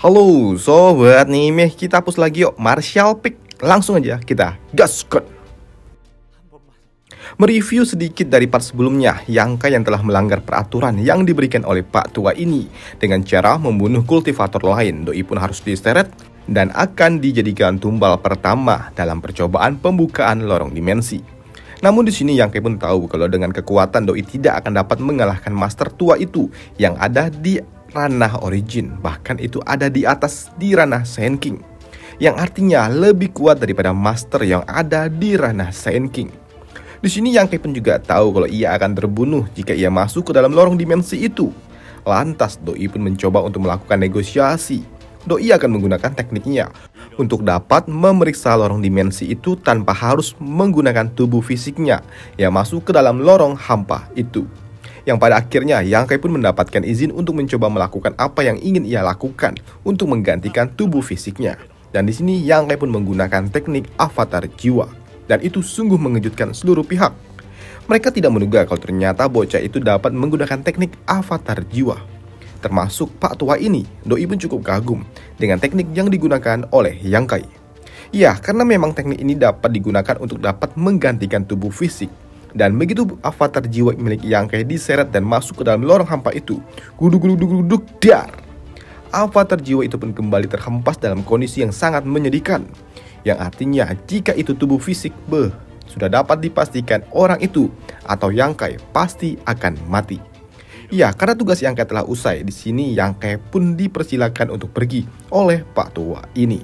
Halo sobat nih, kita hapus lagi yuk Martial Pick. Langsung aja kita gaskan. Mereview sedikit dari part sebelumnya, Yangkai yang telah melanggar peraturan yang diberikan oleh Pak Tua ini dengan cara membunuh kultivator lain. Doi pun harus diseret dan akan dijadikan tumbal pertama dalam percobaan pembukaan lorong dimensi. Namun di sini Yangkai pun tahu kalau dengan kekuatan Doi tidak akan dapat mengalahkan Master Tua itu yang ada di ranah origin, bahkan itu ada di atas di ranah Saiyan King, yang artinya lebih kuat daripada Master yang ada di ranah Saiyan King. Di sini Yangkai pun juga tahu kalau ia akan terbunuh jika ia masuk ke dalam lorong dimensi itu. Lantas Doi pun mencoba untuk melakukan negosiasi. Doi akan menggunakan tekniknya untuk dapat memeriksa lorong dimensi itu tanpa harus menggunakan tubuh fisiknya yang masuk ke dalam lorong hampa itu. Yang pada akhirnya Yangkai pun mendapatkan izin untuk mencoba melakukan apa yang ingin ia lakukan untuk menggantikan tubuh fisiknya. Dan di sini Yangkai pun menggunakan teknik avatar jiwa. Dan itu sungguh mengejutkan seluruh pihak. Mereka tidak menduga kalau ternyata bocah itu dapat menggunakan teknik avatar jiwa. Termasuk Pak Tua ini, Doi pun cukup kagum dengan teknik yang digunakan oleh Yangkai. Ya, karena memang teknik ini dapat digunakan untuk dapat menggantikan tubuh fisik. Dan begitu avatar jiwa milik Yangkai diseret dan masuk ke dalam lorong hampa itu, guduk dar. Avatar jiwa itu pun kembali terhempas dalam kondisi yang sangat menyedihkan. Yang artinya jika itu tubuh fisik, sudah dapat dipastikan orang itu atau Yangkai pasti akan mati. Ya, karena tugas Yangkai telah usai, di sini Yangkai pun dipersilakan untuk pergi oleh Pak Tua ini.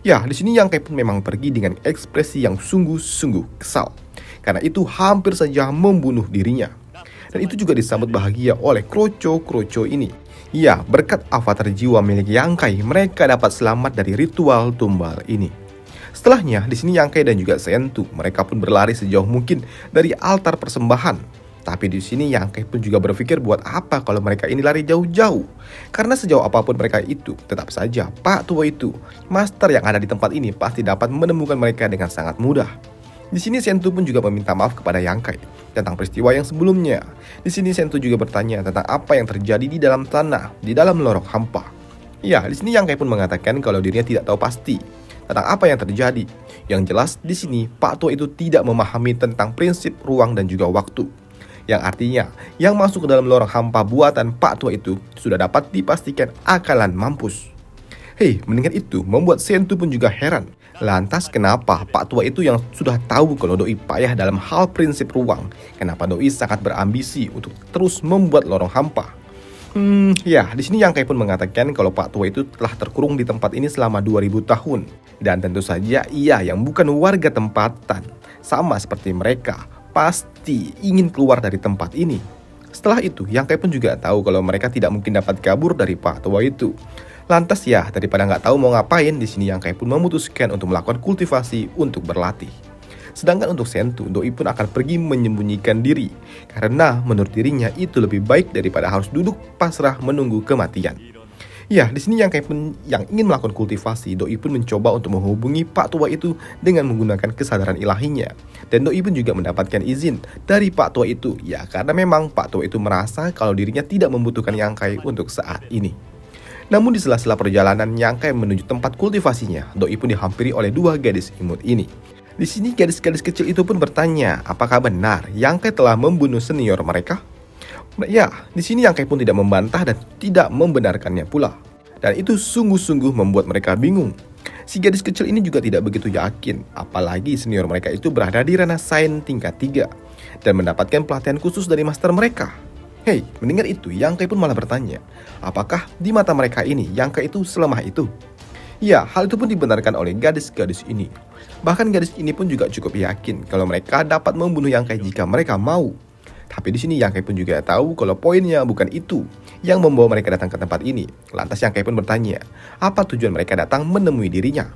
Ya, di sini Yangkai pun memang pergi dengan ekspresi yang sungguh-sungguh kesal. Karena itu hampir saja membunuh dirinya. Dan itu juga disambut bahagia oleh kroco-kroco ini. Ya, berkat avatar jiwa milik Yangkai, mereka dapat selamat dari ritual tumbal ini. Setelahnya, di sini Yangkai dan juga Sentu, mereka pun berlari sejauh mungkin dari altar persembahan. Tapi di sini Yangkai pun juga berpikir buat apa kalau mereka ini lari jauh-jauh. Karena sejauh apapun mereka itu, tetap saja Pak Tua itu, Master yang ada di tempat ini pasti dapat menemukan mereka dengan sangat mudah. Di sini Sentu pun juga meminta maaf kepada Yangkai tentang peristiwa yang sebelumnya. Di sini Sentu juga bertanya tentang apa yang terjadi di dalam tanah, di dalam lorong hampa. Ya, di sini Yangkai pun mengatakan kalau dirinya tidak tahu pasti tentang apa yang terjadi. Yang jelas di sini Pak Tua itu tidak memahami tentang prinsip ruang dan juga waktu. Yang artinya yang masuk ke dalam lorong hampa buatan Pak Tua itu sudah dapat dipastikan akalan mampus. Hei, mendengar itu membuat Sentu pun juga heran. Lantas kenapa Pak Tua itu yang sudah tahu kalau Doi payah dalam hal prinsip ruang, kenapa Doi sangat berambisi untuk terus membuat lorong hampa? Ya, di sini Yangkai pun mengatakan kalau Pak Tua itu telah terkurung di tempat ini selama 2000 tahun. Dan tentu saja ia yang bukan warga tempatan, sama seperti mereka, pasti ingin keluar dari tempat ini. Setelah itu, Yangkai pun juga tahu kalau mereka tidak mungkin dapat kabur dari Pak Tua itu. Lantas ya, daripada nggak tahu mau ngapain, di sini Yangkai pun memutuskan untuk melakukan kultivasi untuk berlatih. Sedangkan untuk Sentu, Doi pun akan pergi menyembunyikan diri karena menurut dirinya itu lebih baik daripada harus duduk pasrah menunggu kematian. Ya, di sini Yangkai pun yang ingin melakukan kultivasi, Doi pun mencoba untuk menghubungi Pak Tua itu dengan menggunakan kesadaran ilahinya. Dan Doi pun juga mendapatkan izin dari Pak Tua itu, ya karena memang Pak Tua itu merasa kalau dirinya tidak membutuhkan Yangkai untuk saat ini. Namun di sela-sela perjalanan Yangkai menuju tempat kultivasinya, Doi pun dihampiri oleh dua gadis imut ini. Di sini gadis-gadis kecil itu pun bertanya, apakah benar Yangkai telah membunuh senior mereka? Ya, di sini Yangkai pun tidak membantah dan tidak membenarkannya pula. Dan itu sungguh-sungguh membuat mereka bingung. Si gadis kecil ini juga tidak begitu yakin, apalagi senior mereka itu berada di ranah Saiyan tingkat 3 dan mendapatkan pelatihan khusus dari master mereka. Hei, mendengar itu, Yangkai pun malah bertanya, apakah di mata mereka ini Yangkai itu selemah itu? Ya, hal itu pun dibenarkan oleh gadis-gadis ini. Bahkan gadis ini pun juga cukup yakin kalau mereka dapat membunuh Yangkai jika mereka mau. Tapi di sini Yangkai pun juga tahu kalau poinnya bukan itu yang membawa mereka datang ke tempat ini. Lantas Yangkai pun bertanya, apa tujuan mereka datang menemui dirinya?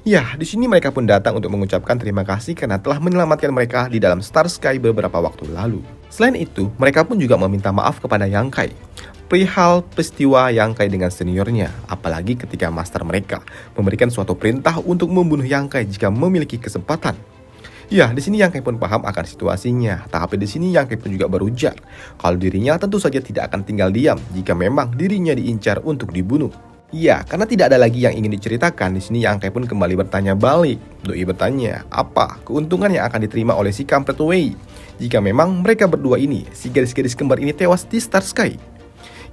Ya, di sini mereka pun datang untuk mengucapkan terima kasih karena telah menyelamatkan mereka di dalam Star Sky beberapa waktu lalu. Selain itu, mereka pun juga meminta maaf kepada Yangkai perihal peristiwa Yangkai dengan seniornya, apalagi ketika master mereka memberikan suatu perintah untuk membunuh Yangkai jika memiliki kesempatan. Ya, di sini Yangkai pun paham akan situasinya, tapi di sini Yangkai pun juga berujar kalau dirinya tentu saja tidak akan tinggal diam jika memang dirinya diincar untuk dibunuh. Ya, karena tidak ada lagi yang ingin diceritakan, di sini Yang Kai pun kembali bertanya balik. Doi bertanya, apa keuntungan yang akan diterima oleh si kampret Wei jika memang mereka berdua ini, si gadis-gadis kembar ini tewas di Star Sky?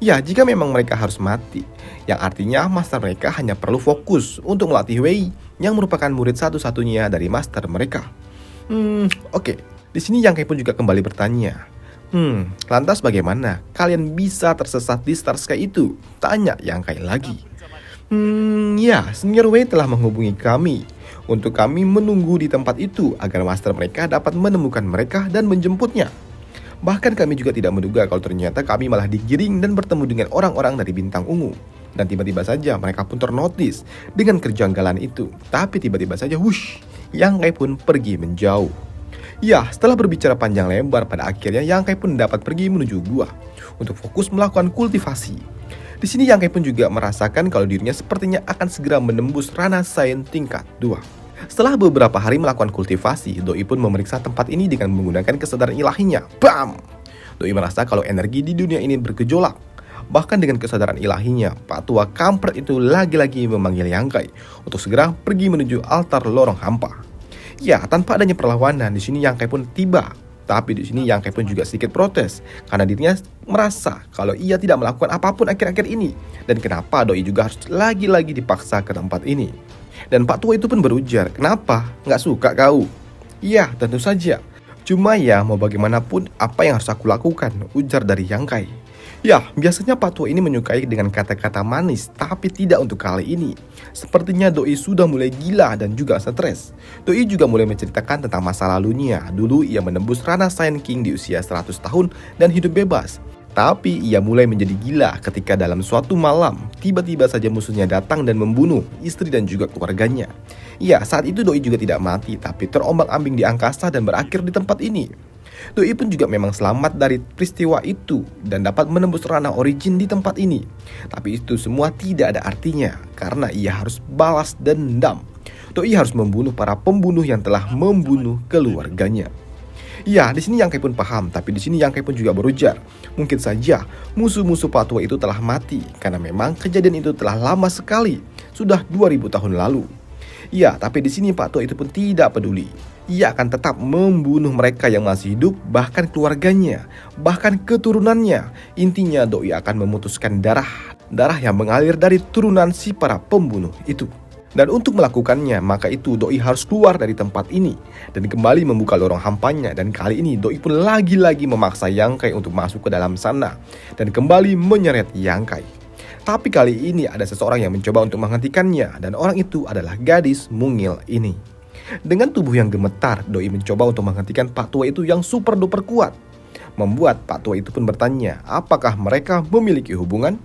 Ya, jika memang mereka harus mati, yang artinya master mereka hanya perlu fokus untuk melatih Wei yang merupakan murid satu-satunya dari master mereka. Oke. Di sini Yang Kai pun juga kembali bertanya, lantas bagaimana kalian bisa tersesat di Star Sky itu? Tanya Yang Kai lagi. Ya, Senior Wei telah menghubungi kami untuk kami menunggu di tempat itu agar master mereka dapat menemukan mereka dan menjemputnya. Bahkan kami juga tidak menduga kalau ternyata kami malah digiring dan bertemu dengan orang-orang dari Bintang Ungu. Dan tiba-tiba saja mereka pun ternotis dengan kejanggalan itu. Tapi tiba-tiba saja wush, Yang Kai pun pergi menjauh. Ya, setelah berbicara panjang lebar, pada akhirnya Yang Kai pun dapat pergi menuju gua untuk fokus melakukan kultivasi. Di sini Yang Kai pun juga merasakan kalau dirinya sepertinya akan segera menembus ranah sains tingkat 2. Setelah beberapa hari melakukan kultivasi, Doi pun memeriksa tempat ini dengan menggunakan kesadaran ilahinya. Bam! Doi merasa kalau energi di dunia ini bergejolak. Bahkan dengan kesadaran ilahinya, Pak Tua kampret itu lagi-lagi memanggil Yang Kai untuk segera pergi menuju altar lorong hampa. Ya, tanpa adanya perlawanan, di sini Yang Kai pun tiba. Tapi di sini Yang Kai pun juga sedikit protes karena dirinya merasa kalau ia tidak melakukan apapun akhir-akhir ini. Dan kenapa Doi juga harus lagi-lagi dipaksa ke tempat ini. Dan Pak Tua itu pun berujar, kenapa? Nggak suka kau? Iya, tentu saja. Cuma ya, mau bagaimanapun apa yang harus aku lakukan, ujar dari Yang Kai. Ya, biasanya Pak Tua ini menyukai dengan kata-kata manis, tapi tidak untuk kali ini. Sepertinya Doi sudah mulai gila dan juga stres. Doi juga mulai menceritakan tentang masa lalunya. Dulu ia menembus ranah Saiyan King di usia 100 tahun dan hidup bebas. Tapi ia mulai menjadi gila ketika dalam suatu malam, tiba-tiba saja musuhnya datang dan membunuh istri dan juga keluarganya. Ya, saat itu Doi juga tidak mati, tapi terombang-ambing di angkasa dan berakhir di tempat ini. Doi pun juga memang selamat dari peristiwa itu dan dapat menembus ranah origin di tempat ini. Tapi itu semua tidak ada artinya karena ia harus balas dendam. Doi harus membunuh para pembunuh yang telah membunuh keluarganya. Ya, di sini Yang Kai pun paham, tapi di sini Yang Kai pun juga berujar, mungkin saja musuh-musuh Pak Tua itu telah mati karena memang kejadian itu telah lama sekali, sudah 2000 tahun lalu. Ya, tapi di sini Pak Tua itu pun tidak peduli. Ia akan tetap membunuh mereka yang masih hidup, bahkan keluarganya, bahkan keturunannya. Intinya Doi akan memutuskan darah yang mengalir dari turunan si para pembunuh itu. Dan untuk melakukannya, maka itu Doi harus keluar dari tempat ini dan kembali membuka lorong hampanya. Dan kali ini Doi pun lagi-lagi memaksa Yang Kai untuk masuk ke dalam sana dan kembali menyeret Yang Kai. Tapi kali ini ada seseorang yang mencoba untuk menghentikannya, dan orang itu adalah gadis mungil ini. Dengan tubuh yang gemetar, Doi mencoba untuk menghentikan Pak Tua itu yang super duper kuat. Membuat Pak Tua itu pun bertanya, apakah mereka memiliki hubungan?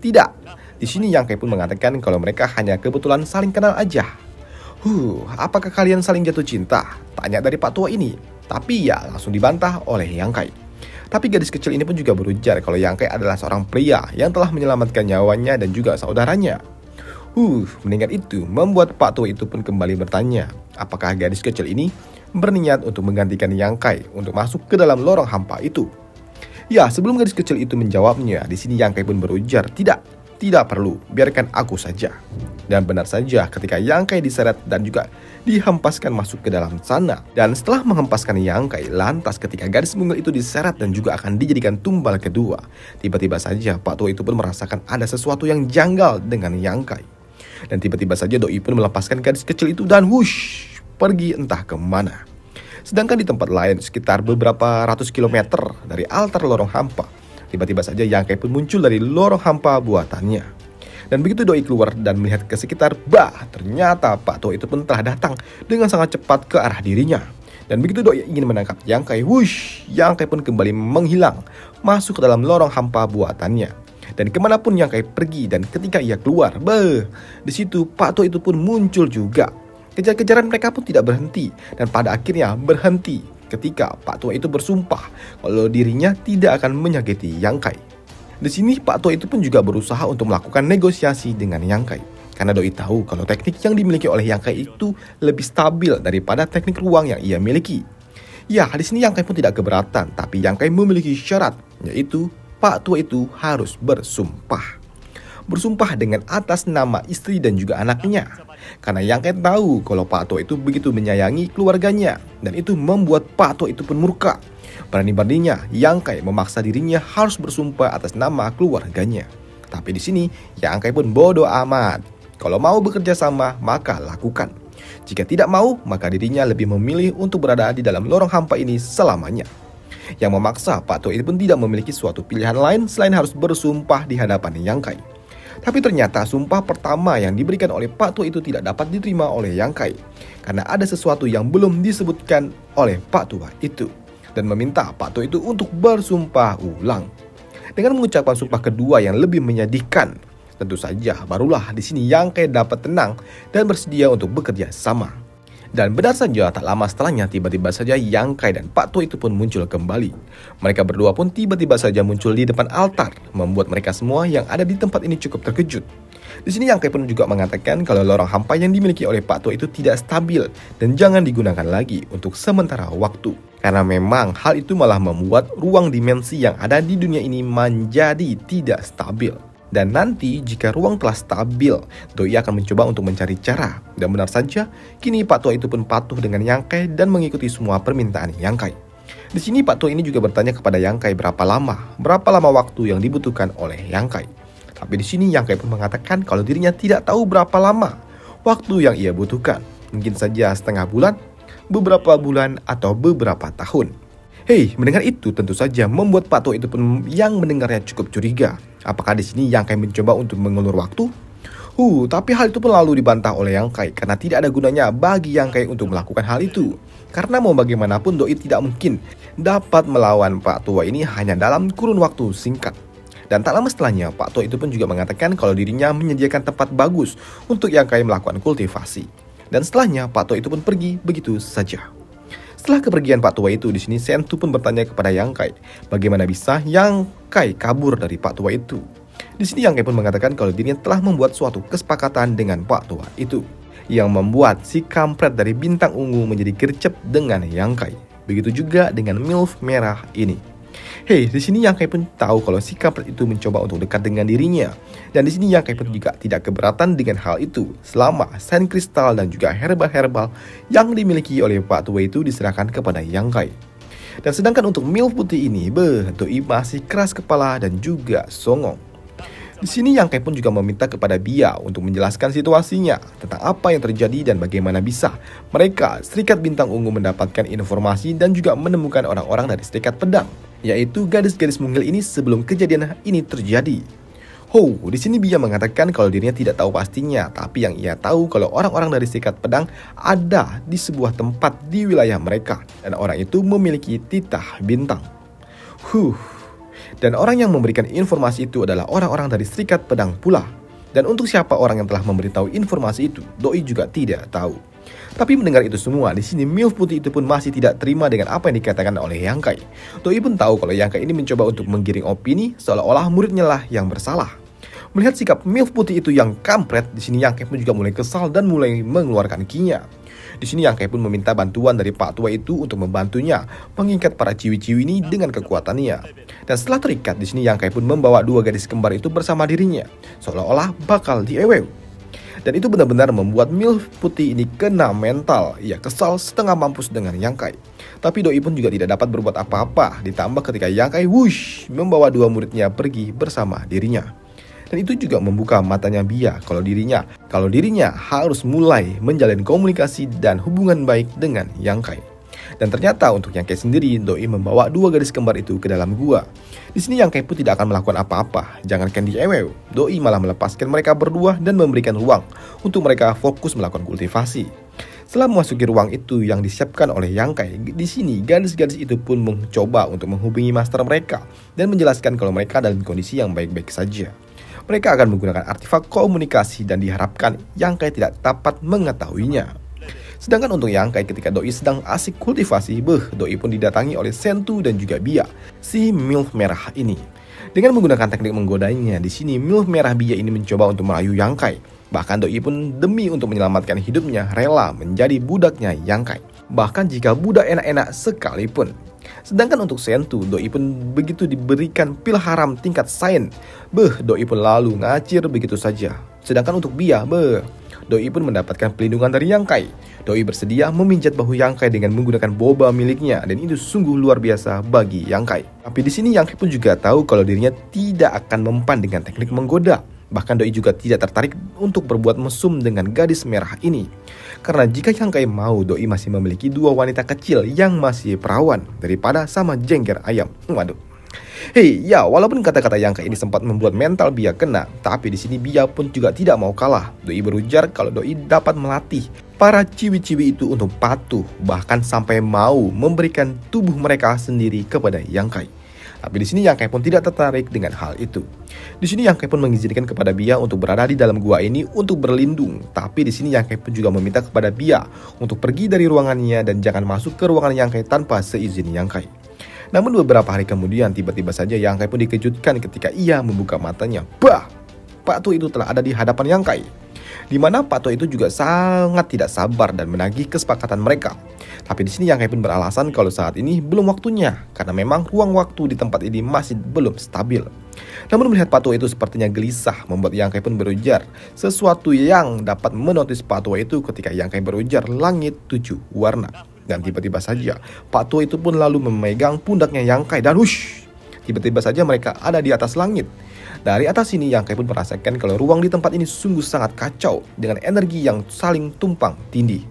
Tidak. Di sini Yang Kai pun mengatakan kalau mereka hanya kebetulan saling kenal aja. Apakah kalian saling jatuh cinta? Tanya dari Pak Tua ini. Tapi ya langsung dibantah oleh Yang Kai. Tapi gadis kecil ini pun juga berujar kalau Yang Kai adalah seorang pria yang telah menyelamatkan nyawanya dan juga saudaranya. Mendengar itu membuat Pak Tua itu pun kembali bertanya, apakah gadis kecil ini berniat untuk menggantikan Yang Kai untuk masuk ke dalam lorong hampa itu? Ya, sebelum gadis kecil itu menjawabnya, di sini Yang Kai pun berujar, tidak perlu, biarkan aku saja. Dan benar saja ketika Yang Kai diseret dan juga dihempaskan masuk ke dalam sana. Dan setelah menghempaskan Yang Kai, lantas ketika gadis mungil itu diseret dan juga akan dijadikan tumbal kedua, tiba-tiba saja Pak Tua itu pun merasakan ada sesuatu yang janggal dengan Yang Kai. Dan tiba-tiba saja Doi pun melepaskan gadis kecil itu dan pergi entah kemana. Sedangkan di tempat lain sekitar beberapa ratus kilometer dari altar lorong hampa, tiba-tiba saja Yang Kai pun muncul dari lorong hampa buatannya. Dan begitu Doi keluar dan melihat ke sekitar, ternyata Pak Tua itu pun telah datang dengan sangat cepat ke arah dirinya. Dan begitu Doi ingin menangkap Yang Kai, Yang Kai pun kembali menghilang, masuk ke dalam lorong hampa buatannya. Dan kemanapun Yang Kai pergi dan ketika ia keluar, di situ Pak Tua itu pun muncul juga. Kejar-kejaran mereka pun tidak berhenti dan pada akhirnya berhenti ketika Pak Tua itu bersumpah kalau dirinya tidak akan menyakiti Yang Kai. Di sini Pak Tua itu pun juga berusaha untuk melakukan negosiasi dengan Yang Kai. Karena Doi tahu kalau teknik yang dimiliki oleh Yang Kai itu lebih stabil daripada teknik ruang yang ia miliki. Ya, di sini Yang Kai pun tidak keberatan, tapi Yang Kai memiliki syarat, yaitu Pak Tua itu harus bersumpah. bersumpah dengan atas nama istri dan juga anaknya. Karena Yang Kai tahu kalau Pak Tua itu begitu menyayangi keluarganya, dan itu membuat Pak Tua itu pun murka. Berani-beraninya Yang Kai memaksa dirinya harus bersumpah atas nama keluarganya. Tapi di sini Yang Kai pun bodoh amat. Kalau mau bekerja sama, maka lakukan. Jika tidak mau, maka dirinya lebih memilih untuk berada di dalam lorong hampa ini selamanya. Yang memaksa Pak Tua itu pun tidak memiliki suatu pilihan lain selain harus bersumpah di hadapan Yang Kai. Tapi ternyata sumpah pertama yang diberikan oleh Pak Tua itu tidak dapat diterima oleh Yang Kai, karena ada sesuatu yang belum disebutkan oleh Pak Tua itu, dan meminta Pak Tua itu untuk bersumpah ulang. Dengan mengucapkan sumpah kedua yang lebih menyedihkan, tentu saja barulah di sini Yang Kai dapat tenang dan bersedia untuk bekerja sama. Dan benar saja, tak lama setelahnya tiba-tiba saja Yang Kai dan Pak Tua itu pun muncul kembali. Mereka berdua pun tiba-tiba saja muncul di depan altar, membuat mereka semua yang ada di tempat ini cukup terkejut. Di sini Yang Kai pun juga mengatakan kalau lorong hampa yang dimiliki oleh Pak Tua itu tidak stabil dan jangan digunakan lagi untuk sementara waktu. Karena memang hal itu malah membuat ruang dimensi yang ada di dunia ini menjadi tidak stabil. Dan nanti jika ruang telah stabil, Doi akan mencoba untuk mencari cara. Dan benar saja, kini Pak Tua itu pun patuh dengan Yang Kai dan mengikuti semua permintaan Yang Kai. Di sini Pak Tua ini juga bertanya kepada Yang Kai berapa lama waktu yang dibutuhkan oleh Yang Kai. Tapi di sini Yang Kai pun mengatakan kalau dirinya tidak tahu berapa lama waktu yang ia butuhkan. Mungkin saja setengah bulan, beberapa bulan, atau beberapa tahun. Hei, mendengar itu tentu saja membuat Pak Tua itu pun yang mendengarnya cukup curiga. Apakah di sini Yang Kai mencoba untuk mengulur waktu? Tapi hal itu pun lalu dibantah oleh Yang Kai karena tidak ada gunanya bagi Yang Kai untuk melakukan hal itu. Karena mau bagaimanapun Doi tidak mungkin dapat melawan Pak Tua ini hanya dalam kurun waktu singkat. Dan tak lama setelahnya Pak Tua itu pun juga mengatakan kalau dirinya menyediakan tempat bagus untuk Yang Kai melakukan kultivasi. Dan setelahnya Pak Tua itu pun pergi begitu saja. Setelah kepergian Pak Tua itu, di sini Sentu pun bertanya kepada Yang Kai, bagaimana bisa Yang Kai kabur dari Pak Tua itu. Di sini Yang Kai pun mengatakan kalau dirinya telah membuat suatu kesepakatan dengan Pak Tua itu, yang membuat si kampret dari bintang ungu menjadi gercep dengan Yang Kai. Begitu juga dengan MILF merah ini. Hei, di sini Yang Kai pun tahu kalau si kampret itu mencoba untuk dekat dengan dirinya. Dan di sini Yang Kai pun juga tidak keberatan dengan hal itu selama sain kristal dan juga herbal-herbal yang dimiliki oleh Pak Tua itu diserahkan kepada Yang Kai. Dan sedangkan untuk MILF putih ini, Doi masih keras kepala dan juga songong. Di sini Yang Kai pun juga meminta kepada Bia untuk menjelaskan situasinya tentang apa yang terjadi dan bagaimana bisa mereka Serikat Bintang Ungu mendapatkan informasi dan juga menemukan orang-orang dari Serikat Pedang, yaitu gadis-gadis mungil ini sebelum kejadian ini terjadi. Di sini Bia mengatakan kalau dirinya tidak tahu pastinya, tapi yang ia tahu kalau orang-orang dari Serikat Pedang ada di sebuah tempat di wilayah mereka dan orang itu memiliki titah bintang. Dan orang yang memberikan informasi itu adalah orang-orang dari Serikat Pedang pula. Dan untuk siapa orang yang telah memberitahu informasi itu, Doi juga tidak tahu. Tapi mendengar itu semua, di sini MILF putih itu pun masih tidak terima dengan apa yang dikatakan oleh Yang Kai. Doi pun tahu kalau Yang Kai ini mencoba untuk menggiring opini seolah-olah muridnya lah yang bersalah. Melihat sikap MILF putih itu yang kampret, di sini Yang Kai pun juga mulai kesal dan mulai mengeluarkan kinya. Di sini Yang Kai pun meminta bantuan dari Pak Tua itu untuk membantunya mengikat para ciwi-ciwi ini dengan kekuatannya. Dan setelah terikat, di sini Yang Kai pun membawa dua gadis kembar itu bersama dirinya, seolah-olah bakal diewew. Dan itu benar-benar membuat MILF putih ini kena mental. Ia kesal setengah mampus dengan Yang Kai. Tapi Doi pun juga tidak dapat berbuat apa-apa, ditambah ketika Yang Kai membawa dua muridnya pergi bersama dirinya. Dan itu juga membuka matanya Bia kalau dirinya harus mulai menjalin komunikasi dan hubungan baik dengan Yang Kai. Dan ternyata untuk Yang Kai sendiri, Doi membawa dua gadis kembar itu ke dalam gua. Di sini Yang Kai pun tidak akan melakukan apa-apa, jangankan diewew. Doi malah melepaskan mereka berdua dan memberikan ruang untuk mereka fokus melakukan kultivasi. Setelah memasuki ruang itu yang disiapkan oleh Yang Kai, di sini gadis-gadis itu pun mencoba untuk menghubungi master mereka dan menjelaskan kalau mereka dalam kondisi yang baik-baik saja. Mereka akan menggunakan artefak komunikasi dan diharapkan Yang Kai tidak dapat mengetahuinya. Sedangkan untuk Yang Kai ketika Doi sedang asik kultivasi, Doi pun didatangi oleh Sentu dan juga Bia, si MILF merah ini. Dengan menggunakan teknik menggodainya, di sini MILF merah Bia ini mencoba untuk merayu Yang Kai. Bahkan Doi pun demi untuk menyelamatkan hidupnya rela menjadi budaknya Yang Kai. Bahkan jika budak enak-enak sekalipun. Sedangkan untuk Sentu, Doi pun begitu diberikan pil haram tingkat sains, Doi pun lalu ngacir begitu saja. Sedangkan untuk Bia, Doi pun mendapatkan pelindungan dari Yang Kai. Doi bersedia meminjat bahu Yang Kai dengan menggunakan boba miliknya, dan itu sungguh luar biasa bagi Yang Kai. Tapi di sini Yang Kai pun juga tahu kalau dirinya tidak akan mempan dengan teknik menggoda. Bahkan Doi juga tidak tertarik untuk berbuat mesum dengan gadis merah ini. Karena jika Yang Kai mau, Doi masih memiliki dua wanita kecil yang masih perawan daripada sama jengger ayam. Waduh. Hei, ya walaupun kata-kata Yang Kai ini sempat membuat mental Bia kena, tapi di sini Bia pun juga tidak mau kalah. Doi berujar kalau Doi dapat melatih para ciwi-ciwi itu untuk patuh, bahkan sampai mau memberikan tubuh mereka sendiri kepada Yang Kai. Tapi di sini Yang Kai pun tidak tertarik dengan hal itu. Di sini Yang Kai pun mengizinkan kepada Bia untuk berada di dalam gua ini untuk berlindung. Tapi di sini Yang Kai pun juga meminta kepada Bia untuk pergi dari ruangannya dan jangan masuk ke ruangan Yang Kai tanpa seizin Yang Kai. Namun beberapa hari kemudian tiba-tiba saja Yang Kai pun dikejutkan ketika ia membuka matanya. Pak Tu itu telah ada di hadapan Yang Kai. Di mana Pak Tu itu juga sangat tidak sabar dan menagih kesepakatan mereka. Tapi di sini Yang Kai pun beralasan kalau saat ini belum waktunya, karena memang ruang waktu di tempat ini masih belum stabil. Namun melihat Pak Tu itu sepertinya gelisah, membuat Yang Kai pun berujar sesuatu yang dapat menotis Pak Tu itu ketika Yang Kai berujar langit 7 warna. Dan tiba-tiba saja Pak Tu itu pun lalu memegang pundaknya Yang Kai dan hush, tiba-tiba saja mereka ada di atas langit. Dari atas sini Yang Kai pun merasakan kalau ruang di tempat ini sungguh sangat kacau dengan energi yang saling tumpang tindih.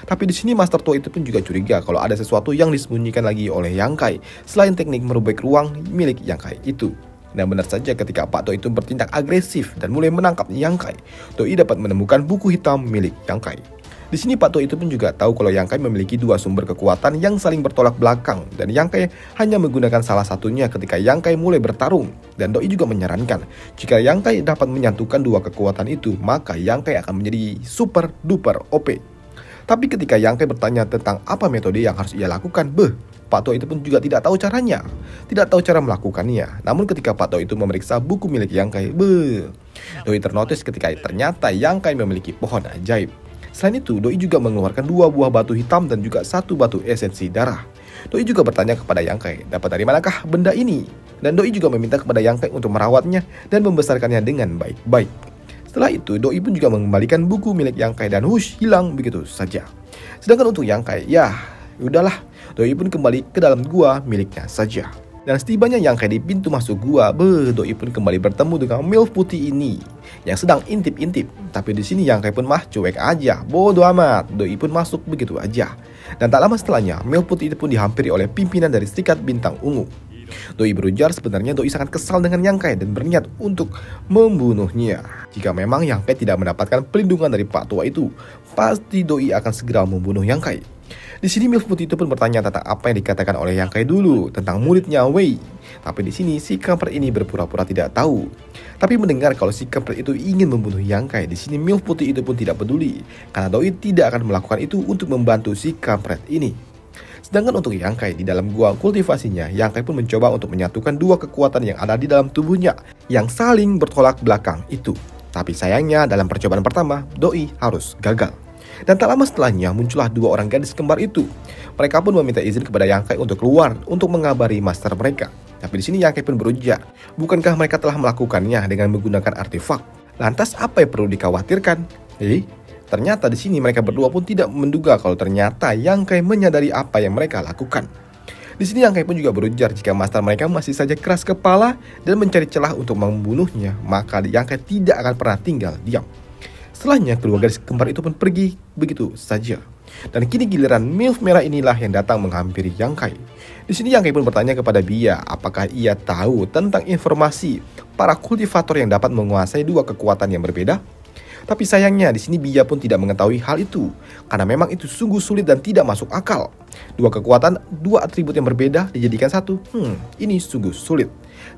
Tapi di sini Master Tua itu pun juga curiga kalau ada sesuatu yang disembunyikan lagi oleh Yang Kai selain teknik merubek ruang milik Yang Kai itu. Dan benar saja ketika Pak Tua itu bertindak agresif dan mulai menangkap Yang Kai, Doi dapat menemukan buku hitam milik Yang Kai. Di sini Pak Tua itu pun juga tahu kalau Yang Kai memiliki dua sumber kekuatan yang saling bertolak belakang, dan Yang Kai hanya menggunakan salah satunya ketika Yang Kai mulai bertarung. Dan Doi juga menyarankan jika Yang Kai dapat menyatukan dua kekuatan itu, maka Yang Kai akan menjadi super duper OP. Tapi ketika Yang Kai bertanya tentang apa metode yang harus ia lakukan, Pak Tua itu pun juga tidak tahu caranya, tidak tahu cara melakukannya. Namun ketika Pak Tua itu memeriksa buku milik Yang Kai, Doi ternotis ketika ternyata Yang Kai memiliki pohon ajaib. Selain itu, Doi juga mengeluarkan dua buah batu hitam dan juga satu batu esensi darah. Doi juga bertanya kepada Yang Kai, dapat dari manakah benda ini? Dan Doi juga meminta kepada Yang Kai untuk merawatnya dan membesarkannya dengan baik-baik. Setelah itu, Doi pun juga mengembalikan buku milik Yang Kai dan hush, hilang begitu saja. Sedangkan untuk Yang Kai, ya udahlah, Doi pun kembali ke dalam gua miliknya saja. Dan setibanya Yang Kai di pintu masuk gua, Doi pun kembali bertemu dengan MILF putih ini yang sedang intip-intip. Tapi di sini Yang Kai pun cuek aja, bodoh amat. Doi pun masuk begitu aja. Dan tak lama setelahnya, MILF putih itu pun dihampiri oleh pimpinan dari Serikat Bintang Ungu. Doi berujar sebenarnya Doi sangat kesal dengan Yang Kai dan berniat untuk membunuhnya. Jika memang Yang Kai tidak mendapatkan pelindungan dari Pak Tua itu, pasti Doi akan segera membunuh Yang Kai. Di sini MILF putih itu pun bertanya tentang apa yang dikatakan oleh Yang Kai dulu tentang muridnya Wei. Tapi di sini si kampret ini berpura-pura tidak tahu. Tapi mendengar kalau si kampret itu ingin membunuh Yang Kai, di sini MILF putih itu pun tidak peduli karena Doi tidak akan melakukan itu untuk membantu si kampret ini. Sedangkan untuk Yang Kai di dalam gua kultivasinya, Yang Kai pun mencoba untuk menyatukan dua kekuatan yang ada di dalam tubuhnya yang saling bertolak belakang itu. Tapi sayangnya dalam percobaan pertama, Doi harus gagal. Dan tak lama setelahnya muncullah dua orang gadis kembar itu. Mereka pun meminta izin kepada Yang Kai untuk keluar untuk mengabari master mereka. Tapi di sini Yang Kai pun berujar, bukankah mereka telah melakukannya dengan menggunakan artefak? Lantas apa yang perlu dikhawatirkan? Ternyata di sini mereka berdua pun tidak menduga kalau ternyata Yang Kai menyadari apa yang mereka lakukan. Di sini Yang Kai pun juga berujar jika master mereka masih saja keras kepala dan mencari celah untuk membunuhnya, maka Yang Kai tidak akan pernah tinggal diam. Setelahnya kedua gadis kembar itu pun pergi begitu saja. Dan kini giliran MILF merah inilah yang datang menghampiri Yang Kai. Di sini Yang Kai pun bertanya kepada Bia apakah ia tahu tentang informasi para kultivator yang dapat menguasai dua kekuatan yang berbeda. Tapi sayangnya di sini Bia pun tidak mengetahui hal itu karena memang itu sungguh sulit dan tidak masuk akal. Dua kekuatan, dua atribut yang berbeda dijadikan satu. Ini sungguh sulit.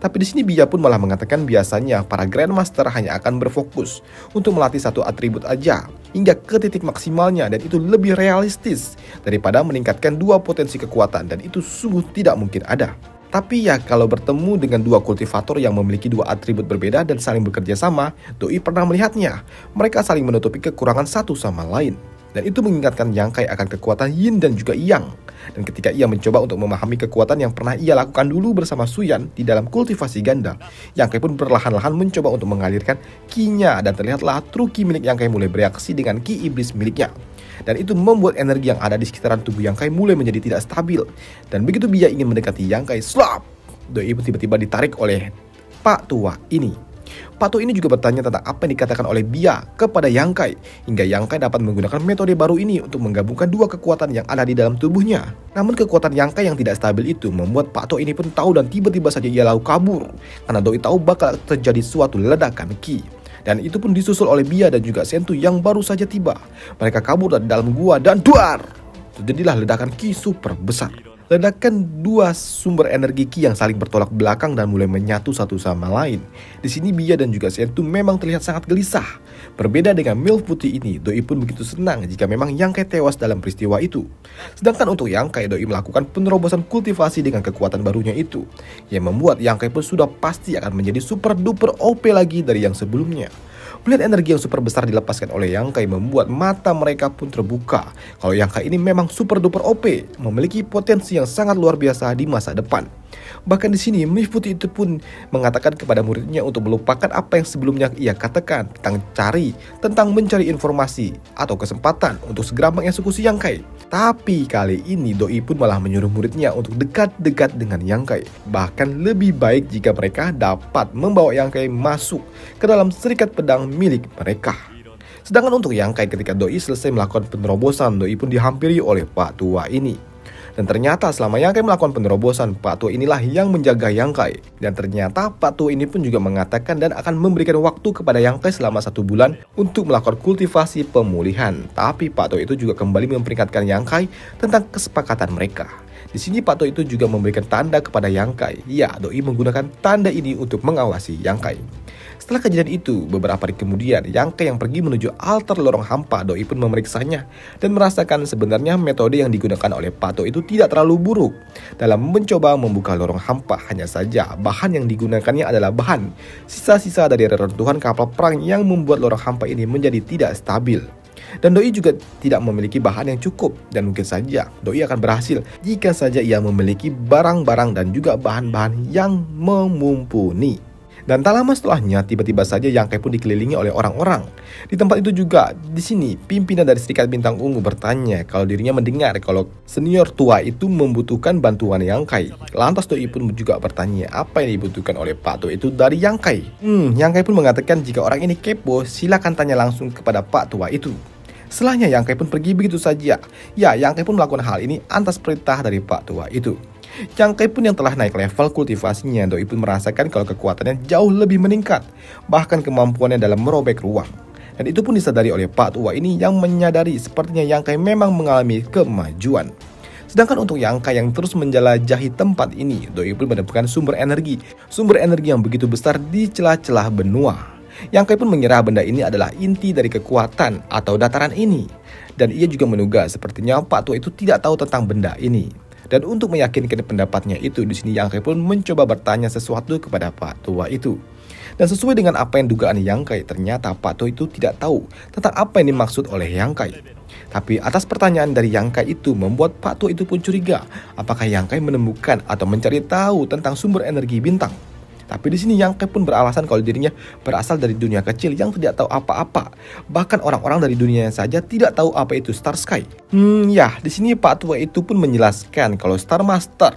Tapi di sini Bia pun malah mengatakan biasanya para Grandmaster hanya akan berfokus untuk melatih satu atribut aja hingga ke titik maksimalnya, dan itu lebih realistis daripada meningkatkan dua potensi kekuatan, dan itu sungguh tidak mungkin ada. Tapi ya kalau bertemu dengan dua kultivator yang memiliki dua atribut berbeda dan saling bekerja sama, Doi pernah melihatnya. Mereka saling menutupi kekurangan satu sama lain. Dan itu mengingatkan Yang Kai akan kekuatan Yin dan juga Yang. Dan ketika ia mencoba untuk memahami kekuatan yang pernah ia lakukan dulu bersama Suyan di dalam kultivasi ganda, Yang Kai pun perlahan-lahan mencoba untuk mengalirkan ki-nya, dan terlihatlah true ki milik Yang Kai mulai bereaksi dengan ki iblis miliknya. Dan itu membuat energi yang ada di sekitaran tubuh Yang Kai mulai menjadi tidak stabil. Dan begitu Bia ingin mendekati Yang Kai, slap! Doi pun tiba-tiba ditarik oleh Pak Tua ini. Pak Tua ini juga bertanya tentang apa yang dikatakan oleh Bia kepada Yang Kai, hingga Yang Kai dapat menggunakan metode baru ini untuk menggabungkan dua kekuatan yang ada di dalam tubuhnya. Namun kekuatan Yang Kai yang tidak stabil itu membuat Pak Tua ini pun tahu, dan tiba-tiba saja ia lalu kabur karena Doi tahu bakal terjadi suatu ledakan ki. Dan itu pun disusul oleh Bia dan juga Sentu yang baru saja tiba. Mereka kabur dari dalam gua dan duar! Terjadilah ledakan ki super besar. Ledakan dua sumber energi ki yang saling bertolak belakang dan mulai menyatu satu sama lain. Di sini Bia dan juga Sentu memang terlihat sangat gelisah. Berbeda dengan MILF putih ini, Doi pun begitu senang jika memang Yang Kai tewas dalam peristiwa itu. Sedangkan untuk Yang Kai, Doi melakukan penerobosan kultivasi dengan kekuatan barunya itu, yang membuat Yang Kai pun sudah pasti akan menjadi super duper OP lagi dari yang sebelumnya. Melihat energi yang super besar dilepaskan oleh Yang Kai membuat mata mereka pun terbuka. Kalau Yang Kai ini memang super duper OP, memiliki potensi yang sangat luar biasa di masa depan. Bahkan di sini MILF putih itu pun mengatakan kepada muridnya untuk melupakan apa yang sebelumnya ia katakan tentang mencari informasi atau kesempatan untuk segera mengeksekusi Yang Kai. Tapi kali ini Doi pun malah menyuruh muridnya untuk dekat-dekat dengan Yang Kai. Bahkan lebih baik jika mereka dapat membawa Yang Kai masuk ke dalam serikat pedang milik mereka. Sedangkan untuk Yang Kai, ketika Doi selesai melakukan penerobosan, Doi pun dihampiri oleh Pak Tua ini. Dan ternyata selama Yang Kai melakukan penerobosan, Pak Tua inilah yang menjaga Yang Kai. Dan ternyata Pak Tua ini pun juga mengatakan dan akan memberikan waktu kepada Yang Kai selama 1 bulan untuk melakukan kultivasi pemulihan. Tapi Pak Tua itu juga kembali memperingatkan Yang Kai tentang kesepakatan mereka. Di sini Pak Tua itu juga memberikan tanda kepada Yang Kai. Ya, Doi menggunakan tanda ini untuk mengawasi Yang Kai. Setelah kejadian itu, beberapa hari kemudian, Yang Kai yang pergi menuju altar lorong hampa, Doi pun memeriksanya dan merasakan sebenarnya metode yang digunakan oleh Pak Tua itu tidak terlalu buruk dalam mencoba membuka lorong hampa. Hanya saja bahan yang digunakannya adalah bahan sisa-sisa dari reruntuhan kapal perang yang membuat lorong hampa ini menjadi tidak stabil. Dan Doi juga tidak memiliki bahan yang cukup, dan mungkin saja Doi akan berhasil jika saja ia memiliki barang-barang dan juga bahan-bahan yang mumpuni. Dan tak lama setelahnya, tiba-tiba saja Yang Kai pun dikelilingi oleh orang-orang. Di tempat itu juga, di sini, pimpinan dari Serikat Bintang Ungu bertanya kalau dirinya mendengar kalau senior tua itu membutuhkan bantuan Yang Kai. Lantas Doi pun juga bertanya apa yang dibutuhkan oleh Pak Tua itu dari Yang Kai. Yang Kai pun mengatakan jika orang ini kepo, silakan tanya langsung kepada Pak Tua itu. Setelahnya Yang Kai pun pergi begitu saja. Ya, Yang Kai pun melakukan hal ini atas perintah dari Pak Tua itu. Yang Kai pun yang telah naik level kultivasinya, Doi pun merasakan kalau kekuatannya jauh lebih meningkat, bahkan kemampuannya dalam merobek ruang. Dan itu pun disadari oleh Pak Tua ini yang menyadari sepertinya Yang Kai memang mengalami kemajuan. Sedangkan untuk Yang Kai yang terus menjelajahi tempat ini, Doi pun menemukan sumber energi yang begitu besar di celah-celah benua. Yang Kai pun mengira benda ini adalah inti dari kekuatan atau dataran ini. Dan ia juga menduga sepertinya Pak Tua itu tidak tahu tentang benda ini. Dan untuk meyakinkan pendapatnya itu, di sini Yang Kai pun mencoba bertanya sesuatu kepada Pak Tua itu. Dan sesuai dengan apa yang dugaan Yang Kai, ternyata Pak Tua itu tidak tahu tentang apa yang dimaksud oleh Yang Kai. Tapi atas pertanyaan dari Yang Kai itu membuat Pak Tua itu pun curiga, apakah Yang Kai menemukan atau mencari tahu tentang sumber energi bintang. Tapi di sini Yang Kai pun beralasan kalau dirinya berasal dari dunia kecil yang tidak tahu apa-apa. Bahkan orang-orang dari dunia saja tidak tahu apa itu Star Sky. Di sini Pak Tua itu pun menjelaskan kalau Star Master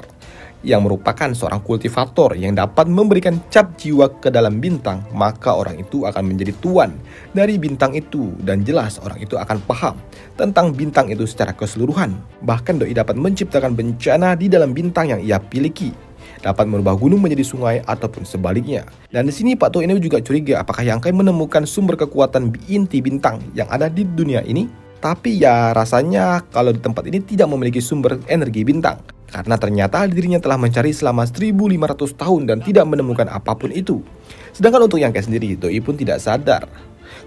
yang merupakan seorang kultivator yang dapat memberikan cap jiwa ke dalam bintang, maka orang itu akan menjadi tuan dari bintang itu, dan jelas orang itu akan paham tentang bintang itu secara keseluruhan. Bahkan Doi dapat menciptakan bencana di dalam bintang yang ia miliki, dapat merubah gunung menjadi sungai ataupun sebaliknya. Dan di sini Pak Tua ini juga curiga apakah Yang Kai menemukan sumber kekuatan inti bintang yang ada di dunia ini. Tapi ya rasanya kalau di tempat ini tidak memiliki sumber energi bintang, karena ternyata dirinya telah mencari selama 1500 tahun dan tidak menemukan apapun itu. Sedangkan untuk Yang Kai sendiri, Doi pun tidak sadar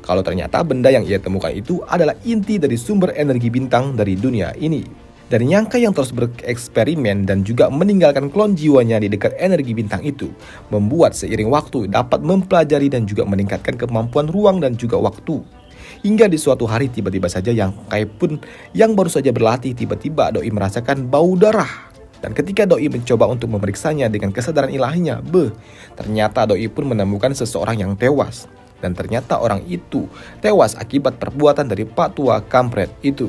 kalau ternyata benda yang ia temukan itu adalah inti dari sumber energi bintang dari dunia ini. Dan Yang Kai yang terus bereksperimen dan juga meninggalkan klon jiwanya di dekat energi bintang itu, membuat seiring waktu dapat mempelajari dan juga meningkatkan kemampuan ruang dan juga waktu. Hingga di suatu hari tiba-tiba saja Yangkai pun yang baru saja berlatih tiba-tiba Doi merasakan bau darah. Dan ketika Doi mencoba untuk memeriksanya dengan kesadaran ilahinya, ternyata Doi pun menemukan seseorang yang tewas. Dan ternyata orang itu tewas akibat perbuatan dari Pak Tua kampret itu.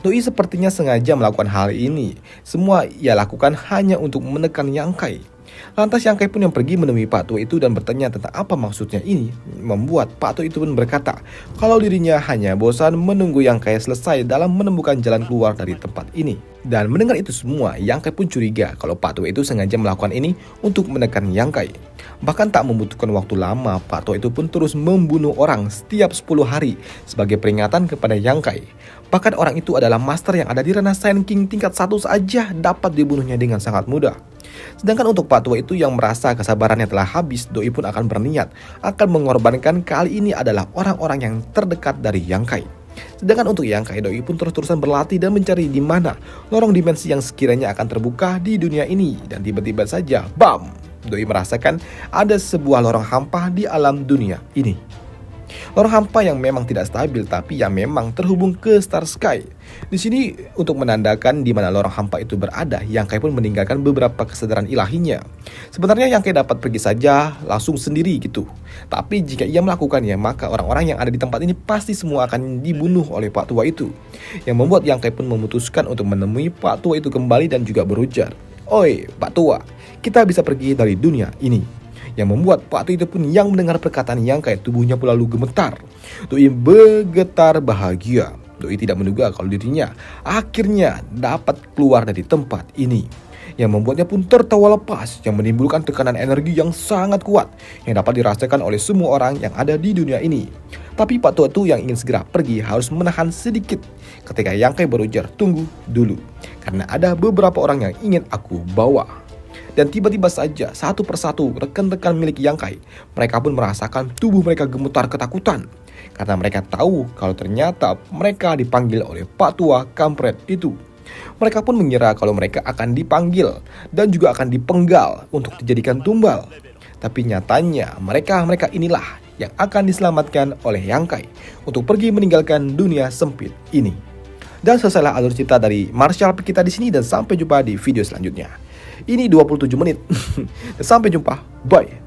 Doi sepertinya sengaja melakukan hal ini. Semua ia lakukan hanya untuk menekan Yangkai. Lantas Yangkai pun yang pergi menemui Pak Tua itu dan bertanya tentang apa maksudnya ini. Membuat Pak Tua itu pun berkata kalau dirinya hanya bosan menunggu Yangkai selesai dalam menemukan jalan keluar dari tempat ini. Dan mendengar itu semua, Yangkai pun curiga kalau Pak Tua itu sengaja melakukan ini untuk menekan Yangkai. Bahkan tak membutuhkan waktu lama, Pak Tua itu pun terus membunuh orang setiap 10 hari sebagai peringatan kepada Yangkai. Bahkan orang itu adalah master yang ada di ranah Saiyan King tingkat 1 saja dapat dibunuhnya dengan sangat mudah. Sedangkan untuk Pak Tua itu yang merasa kesabarannya telah habis, Doi pun akan berniat akan mengorbankan kali ini adalah orang-orang yang terdekat dari Yangkai. Sedangkan untuk Yangkai, Doi pun terus-terusan berlatih dan mencari di mana lorong dimensi yang sekiranya akan terbuka di dunia ini. Dan tiba-tiba saja, bam! Doi merasakan ada sebuah lorong hampa di alam dunia ini. Lorong hampa yang memang tidak stabil tapi yang memang terhubung ke Star Sky. Di sini untuk menandakan di mana lorong hampa itu berada, Yangkai pun meninggalkan beberapa kesadaran ilahinya. Sebenarnya Yangkai dapat pergi saja langsung sendiri gitu. Tapi jika ia melakukannya, maka orang-orang yang ada di tempat ini pasti semua akan dibunuh oleh Pak Tua itu. Yang membuat Yangkai pun memutuskan untuk menemui Pak Tua itu kembali dan juga berujar, "Oi Pak Tua, kita bisa pergi dari dunia ini." Yang membuat Pak Tua itu pun yang mendengar perkataan Yangkai, tubuhnya pun lalu gemetar. Doi bergetar bahagia. Doi tidak menduga kalau dirinya akhirnya dapat keluar dari tempat ini. Yang membuatnya pun tertawa lepas, yang menimbulkan tekanan energi yang sangat kuat yang dapat dirasakan oleh semua orang yang ada di dunia ini. Tapi Pak Tua itu yang ingin segera pergi harus menahan sedikit ketika Yangkai berujar, "Tunggu dulu, karena ada beberapa orang yang ingin aku bawa." Dan tiba-tiba saja satu persatu rekan-rekan milik Yangkai, mereka pun merasakan tubuh mereka gemetar ketakutan. Karena mereka tahu kalau ternyata mereka dipanggil oleh Pak Tua kampret itu. Mereka pun mengira kalau mereka akan dipanggil dan juga akan dipenggal untuk dijadikan tumbal. Tapi nyatanya mereka inilah yang akan diselamatkan oleh Yangkai untuk pergi meninggalkan dunia sempit ini. Dan selesailah alur cerita dari Martial kita di sini dan sampai jumpa di video selanjutnya. Ini 27 menit. Sampai jumpa. Bye.